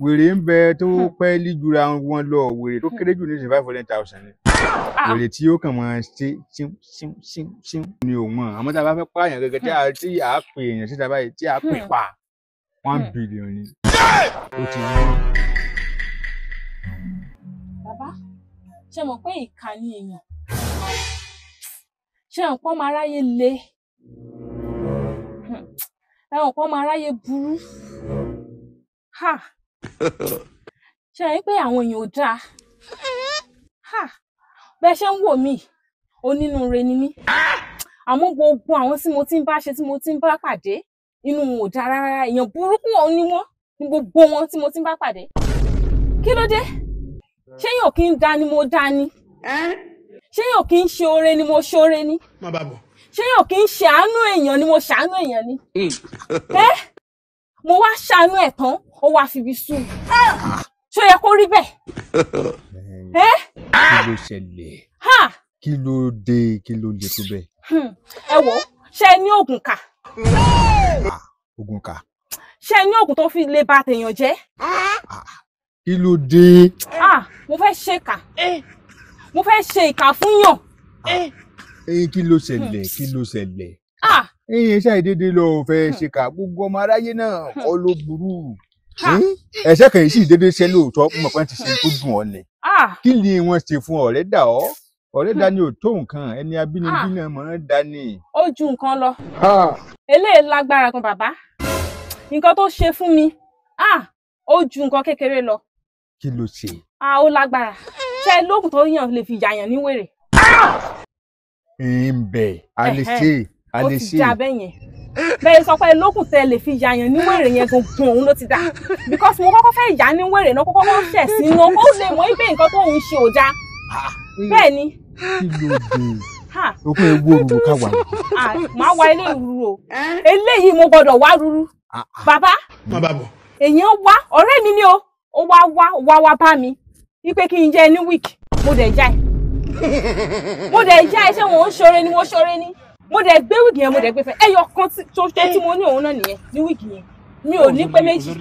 wèrè ń bẹ tó pẹ́ líjura wọn lọ wèrè tó kéré jù ní 500,000 ni wèrè tí ó kàn máa ṣe ṣín ní òun àmọ́ tá a bá fẹ́ pààyàn gẹ́gẹ́ tí a pè èèyàn síta báyìí tí a pè pa 1 billion ni ó ti wọ́n. Bàbá ṣé mọ̀ pé ìkà ni èèyàn ṣé mọ̀ pé ọmọ aráyé le ẹ mọ̀ pé ọmọ aráyé burú ṣe rí pé àwọn èèyàn ò dáa bẹ́ẹ̀ ṣe ń wò mí onínúure ni mí àmọ́ gbogbo àwọn tí mo ti ń bá ṣe tí mo ti ń bá pàdé inú wọn ò dáa rárá èèyàn burúkú wọn ni wọ́n ní gbogbo wọn tí mo ti ń bá pàdé kí ló dé ṣé yóò kí ń dá ni mo dá ni ṣé yóò kí ń ṣe oore ni mo ṣe oore ni ṣé yóò kí ń ṣe àánú èèyàn ni mo ṣàánú èèyàn ni mo wá ṣàánú ẹ̀ tán ó wá fibi sú ṣó yẹ kó rí bẹ́ẹ̀. kí ló ṣẹlẹ̀ kí ló dé kí ló lè tó bẹ́ẹ̀. ẹ wò ṣé ẹ ní oògùn kà. oògùn kà. ṣé ẹ ní oògùn tó fi lè bà tèèyàn jẹ́. kí ló dé. mo fẹ́ ṣe ìkà mo fẹ́ ṣe ìkà fún yàn. kí ló ṣẹlẹ̀ kí ló ṣẹlẹ̀. ṣàìdédé lọ fẹ́ ṣe kà gbogbo ọmọ aráyé náà kọ́ ló burú. ẹ̀ṣẹ̀ kan yìí sì dédé ṣe lóòótọ́ mọ̀ pé ti ṣe tó dùn ọ́ lẹ̀. kí ni wọ́n ṣe fún ọ̀rẹ́ dà ọ́ ọ̀rẹ́ dà ní òótọ́ nǹkan ẹni abínibí náà máa ń dá ní. ó ju nǹkan lọ eléyìí lágbára kan bàbá nǹkan tó ṣe fún mi ó ju nǹkan kékeré lọ. kí ló ṣe. ó lágbára ṣé lóògùn tó yàn lè fi yàyàn ní wèrè. ń bẹ̀ a lè ṣe a lè ṣe. ó ti dá bẹ́ẹ̀ yẹn bẹ́ẹ̀ sọ pé lókùn tẹ lè fi yàyàn ní wèrè yẹn gangan òun ló ti dá because mo kọ́kọ́ fẹ́ yà ní wèrè náà kọ́kọ́ ṣẹ̀ sínú ó lè mọ̀ pé nǹkan tó ń ṣe ò dáa bẹ́ẹ̀ ni. kí ló dé okun ewu òrùrù ká wà. máa wá ilé ìruru o eléyìí mo gbọ́dọ̀ wá ruru bàbá èèyàn wá ọ̀rẹ́ mi ni o ó wá bá mi wípé kí n jẹ ní wíìkì mo dẹ̀ já ẹ ṣé wọn ń ṣoore ni mo ṣoore ni mo dẹ̀ gbé wíìgì yẹn mo dẹ̀ gbé fẹ́ ẹyọ kan tí mo ní òun náà nìyẹn ní wíìgì yẹn mi ò ní pé méjì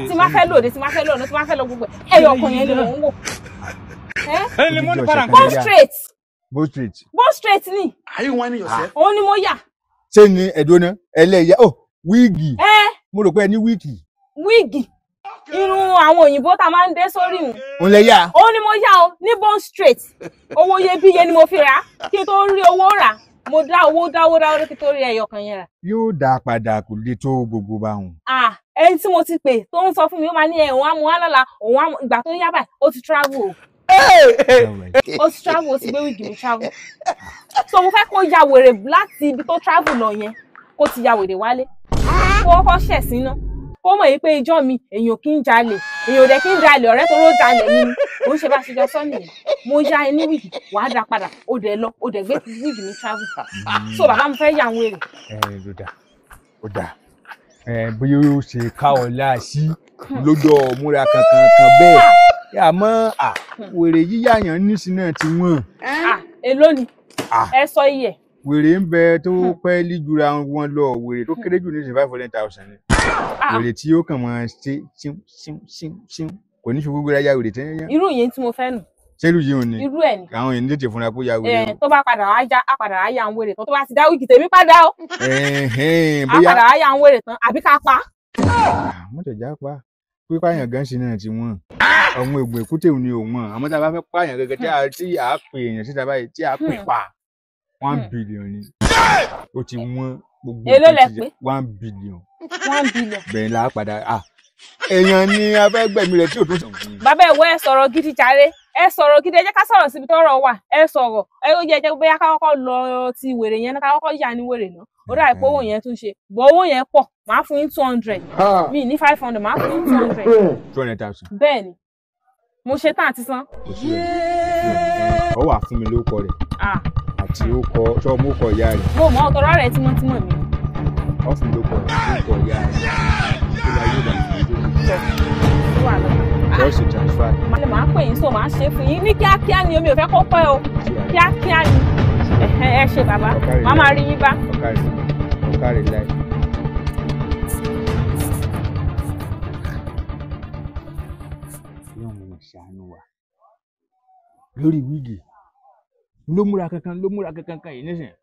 tí máa fẹ́ lòdì tí máa fẹ́ lòdì tí máa fẹ́ lọ gbogbo ẹyọ kan yẹn ni mò ń wò. Go straight ni. Are you whining yourself? Òun ni mo yà. ṣé ni ẹ̀dọ́nà ẹlẹ́yà wíìgì mo rò pé ẹ ní wíìgì. wíìgì irun àwọn òyìnbó tá a máa ń dé sórí wọn. òun lẹ yà. òun ni mo yà o ní bone straight owó iyebíye ni mo fi rà kí n tó rí owó rà mo dá owó kí n tó rí ẹyọ kan yẹn rà. yóò dá padà kò lè tó gbogbo bá wọn. ẹni tí mo ti pè tó ń sọ fún mi ó máa ní òun á mú wá lọ́la òun á ìgbà tó yá báyìí ó ti travel o. ó ti travel ó ti gbé wíìgì mi travel so mo fẹ́ kó ya wèrè láti ibi tó travel lọ yẹn kó ti ya wèrè wálé kó kọ́kọ́ ṣẹ̀ sínú kó mọ̀ yìí pé ìjọ́ mi èèyàn kì í jalè èèyàn ò dẹ̀ kí ń jalè ọ̀rẹ́ tó ló jalè ni òun ṣe bá ṣe jọ sọ nìyẹn mo ya ẹni wíìgì wàá dá padà ó dẹ̀ lọ ó dẹ̀ gbé wíìgì mi travel so bàbá mi fẹ́ yà ń wèrè. ó dà bóyá ó ṣe ká ọ láàṣì lọ́jọ́ múra kankan bẹ́ẹ̀ àmọ́ wèrè yíyàyàn nísìn náà ti wọ́n. èló ni ẹ sọ iye. wèrè ń bẹ tó pẹ́ líjura wọn lọ wèrè tó kéré jù ní 500,000 ni wèrè tí ó kàn máa ṣe ṣín kò ní fi gbogbo ya wèrè tẹ́yẹ́. irú yẹn tí mo fẹ́ nù. ṣé irú yìí ò ní. irú ẹ̀ ni. àwọn èèyàn tètè fúnra kó ya wèrè. tó bá padà wá yà ń wèrè tán tó bá ti dá wíìgì tèmi padà o. bóyá padà wá yà ń wèrè tán àbí ká pa. mo tẹ̀já pa pípààyàn gan ṣe náà ti wọ́n ọmọ ègbò èkúté ni òun àmọ́ tá a bá fẹ́ pààyàn gẹ́gẹ́ tí a pè èèyàn síta báyìí tí a pè pa 1 billion ni ó ti wọ́n gbogbo èló lẹ pé 1 billion. 1 billion. bẹ́ẹ̀ la padà èèyàn ni abẹ́gbẹ̀mí rẹ̀ tí ò tó sàn. bàbá ẹ̀wọ́ ẹ sọ̀rọ̀ gidi jàre ẹ sọ̀rọ̀ gidi ẹ jẹ́ ká sọ̀rọ̀ síbi tọ́rọ̀ wà ẹ sọ̀rọ̀ ẹ ó jẹ́ bóyá ká kọ́kọ́ lọ ti wèrè yẹn ká kọ́kọ́ yà ní wèrè náà ó dà pé owó yẹn tún ṣe bọ́ owó yẹn pọ̀ máa fún yín 200 mi ní 500 máa fún yín 200,000. bẹ́ẹ̀ ni mo ṣe tán àti san. ọ wà fún mi lóko rẹ̀ àti ókọ ṣọ́ mú kọ ìyá rẹ̀. mo mọ ọ̀tọ̀rọ̀ rẹ̀ tímọ́tímọ́ mi. ọ fún mi lóko ìyá rẹ̀ tó bá yóò bá mi tó wà lọ. ṣọ́ọ̀ṣì transfer. màá pè yín so màá ṣe fún yín ní kíákíá ni omi ò fẹ́ kó pẹ́ o kíákíá ni ẹ ṣe bàbá màá máa rí yín bá. ọ̀kàrẹ̀ láì. Ọlọ́run mọ̀ ṣàánú wa lórí wíìgì ló múra kankan yìí nísìnyí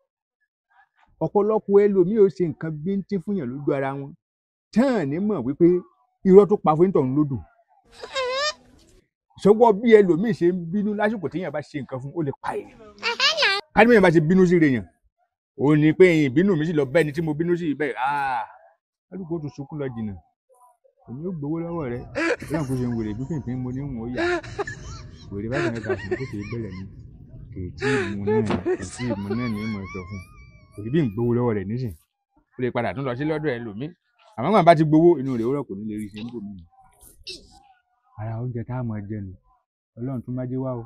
ọ̀pọ̀lọpọ̀ ẹlòmíì ó ṣe nǹkan bíntín fún yàn lójú ara wọn tán ní mọ̀ wípé irọ́ tó pa fún tọ̀hún ló dùn ṣọwọ́ bí ẹlòmíì ṣe ń bínú lásìkò téèyàn bá ṣe nǹkan fún ó lè pa èèyàn kádìmọ̀ bá ṣe bínú sí rèèyàn ò ní pé ìbínú mi sì lọ bẹ́ẹ̀ ni tí mo bínú sí bẹ́ẹ̀ alùpùpù tó sunkún lọ jìnnà èmi ò gbowó lọ́wọ́ rẹ ìyá kò ṣe ń wèrè bí pínpín mo ní wọn ó yà wèrè bá tẹ̀lé kàṣí kó ṣe bẹ̀rẹ̀ ni kèétí ìmú náà ní ìmọ̀ ìṣọ̀ fún òbí bí ń gbowó lọ́wọ́ rẹ̀ nísìn ó lè padà tún lọ sí lọ́dọ̀ ẹlòmíì àmọ́ gbọ́n bá ti gbowó inú rẹ̀ ó rọ̀ kò ní lè rí ṣe ń bò mí ara oúnjẹ tá a máa jẹ nù Ọlọ́run tún má jẹ́ wá o.